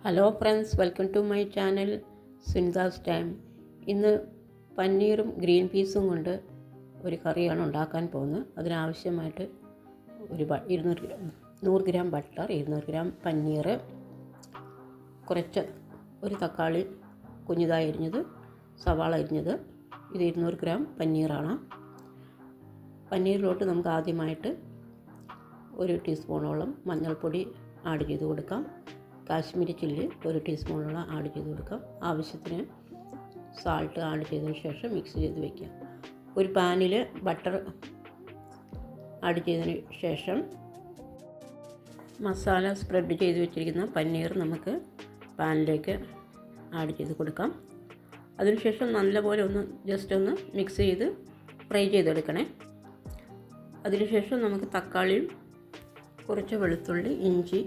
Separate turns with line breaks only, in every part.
Hello friends, welcome to my channel Sunita's time. ഇന്ന് പനീറും green പീസും കൊണ്ട് ഒരു കറിയാണ് ഉണ്ടാക്കാൻ പോകുന്നത്. അതിനാവശ്യമായിട്ട് 100 ഗ്രാം ബട്ടർ, 200 ഗ്രാം പനീർ, ഒരു തക്കാളി കുഞ്ഞിതായി അരിഞ്ഞത്, സവാള അരിഞ്ഞത്. ഇത് 200 ഗ്രാം പനീറാണ്. പനീറിലോട്ട് നമുക്ക് ആദ്യമായിട്ട് 1 ടീസ്പൂണോളം മഞ്ഞൾപ്പൊടി ആഡ് ചെയ്ത് കൊടുക്കാം. കാശ്മീരി ചില്ലി 1 ടീസ്പൂണോളം ആഡ് ചെയ്ത് കൊടുക്കാം. ആവശ്യത്തിന് സാൾട്ട് ആഡ് ചെയ്തതിന് ശേഷം മിക്സ് ചെയ്ത് വയ്ക്കാം. ഒരു പാനിൽ ബട്ടർ ആഡ് ചെയ്തതിന് ശേഷം മസാല സ്പ്രെഡ് ചെയ്ത് വെച്ചിരിക്കുന്ന പനീർ നമുക്ക് പാനിലേക്ക് ആഡ് ചെയ്ത് കൊടുക്കാം. അതിനുശേഷം നല്ലപോലെ ജസ്റ്റ് ഒന്ന് മിക്സ് ചെയ്ത് ഫ്രൈ ചെയ്തെടുക്കണേ. അതിനുശേഷം നമുക്ക് തക്കാളിയും കുറച്ച് വെളുത്തുള്ളി, ഇഞ്ചി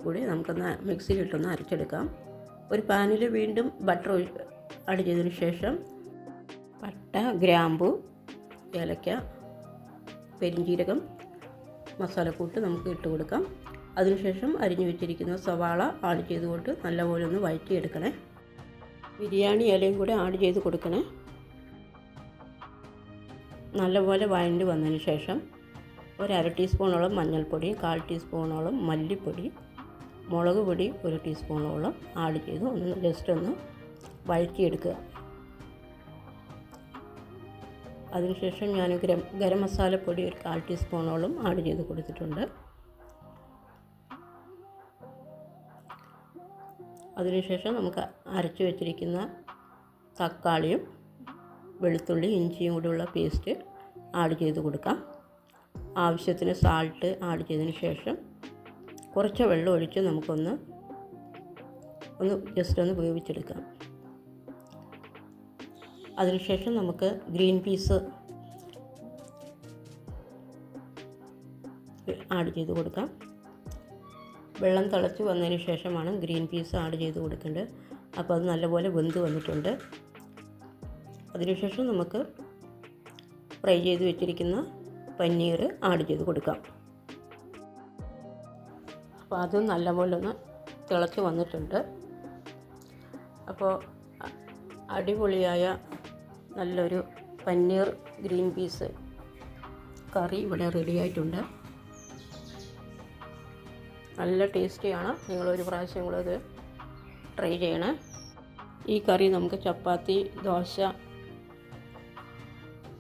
കൂടി നമുക്കൊന്ന് മിക്സിയിലിട്ടൊന്ന് അരച്ചെടുക്കാം. ഒരു പാനിൽ വീണ്ടും ബട്ടർ ആഡ് ചെയ്തതിന് ശേഷം പട്ട, ഗ്രാമ്പു, ഏലക്ക, പെരിഞ്ജീരകം, മസാലക്കൂട്ട് നമുക്ക് ഇട്ട് കൊടുക്കാം. അതിനുശേഷം അരിഞ്ഞു വെച്ചിരിക്കുന്ന സവാള ആഡ് ചെയ്തുകൊണ്ട് നല്ലപോലെ ഒന്ന് വഴറ്റിയെടുക്കണേ. ബിരിയാണി ഇലയും കൂടെ ആഡ് ചെയ്ത് കൊടുക്കണേ. നല്ലപോലെ വഴണ്ടി വന്നതിന് ശേഷം 1/2 ടീസ്പൂണോളം മഞ്ഞൾപ്പൊടിയും 1/4 ടീസ്പൂണോളം മല്ലിപ്പൊടി, മുളക് പൊടി 1 ടീസ്പൂണോളം ആഡ് ചെയ്ത് ജസ്റ്റ് ഒന്ന് വഴറ്റിയെടുക്കുക. അതിനുശേഷം ഞാൻ ഗരം മസാലപ്പൊടി 1/4 ടീസ്പൂണോളം ആഡ് ചെയ്ത് കൊടുത്തിട്ടുണ്ട്. അതിനുശേഷം നമുക്ക് അരച്ച് വെച്ചിരിക്കുന്ന തക്കാളിയും വെളുത്തുള്ളി, ഇഞ്ചിയും കൂടെയുള്ള പേസ്റ്റ് ആഡ് ചെയ്ത് കൊടുക്കാം. ആവശ്യത്തിന് സാൾട്ട് ആഡ് ചെയ്തതിന് ശേഷം കുറച്ച് വെള്ളം ഒഴിച്ച് നമുക്കൊന്ന് ജസ്റ്റ് ഒന്ന് വേവിച്ചെടുക്കാം. അതിനുശേഷം നമുക്ക് ഗ്രീൻ പീസ് ആഡ് ചെയ്ത് കൊടുക്കാം. വെള്ളം തിളച്ച് വന്നതിന് ശേഷമാണ് ഗ്രീൻ പീസ് ആഡ് ചെയ്ത് കൊടുക്കേണ്ടത്. അപ്പോൾ അത് നല്ലപോലെ വെന്ത് വന്നിട്ടുണ്ട്. അതിനുശേഷം നമുക്ക് ഫ്രൈ ചെയ്ത് വെച്ചിരിക്കുന്ന പനീർ ആഡ് ചെയ്ത് കൊടുക്കാം. അപ്പോൾ അതും നല്ലപോലെ ഒന്ന് തിളച്ച് വന്നിട്ടുണ്ട്. അപ്പോൾ അടിപൊളിയായ നല്ലൊരു പനീർ ഗ്രീൻ പീസ് കറി ഇവിടെ റെഡി ആയിട്ടുണ്ട്. നല്ല ടേസ്റ്റിയാണ്. നിങ്ങളൊരു പ്രാവശ്യം കൂടെ അത് ട്രൈ ചെയ്യണേ. ഈ കറി നമുക്ക് ചപ്പാത്തി, ദോശ,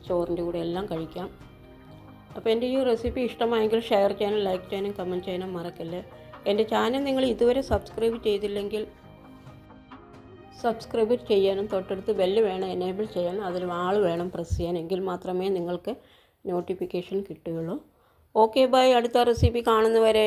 ചോറിൻ്റെ കൂടെ എല്ലാം കഴിക്കാം. അപ്പോൾ എൻ്റെ ഈ റെസിപ്പി ഇഷ്ടമായെങ്കിൽ ഷെയർ ചെയ്യാനും ലൈക്ക് ചെയ്യാനും കമൻറ്റ് ചെയ്യാനും മറക്കല്ലേ. എൻ്റെ ചാനൽ നിങ്ങൾ ഇതുവരെ സബ്സ്ക്രൈബ് ചെയ്തില്ലെങ്കിൽ സബ്സ്ക്രൈബ് ചെയ്യാനും തൊട്ടടുത്ത് ബെല്ല് വേണം എനേബിൾ ചെയ്യാനും, അതിൽ ആൾ വേണം പ്രസ് ചെയ്യാൻ. എങ്കിൽ മാത്രമേ നിങ്ങൾക്ക് നോട്ടിഫിക്കേഷൻ കിട്ടുകയുള്ളൂ. Okay bye. അടുത്ത റെസിപ്പി കാണുന്നവരെ.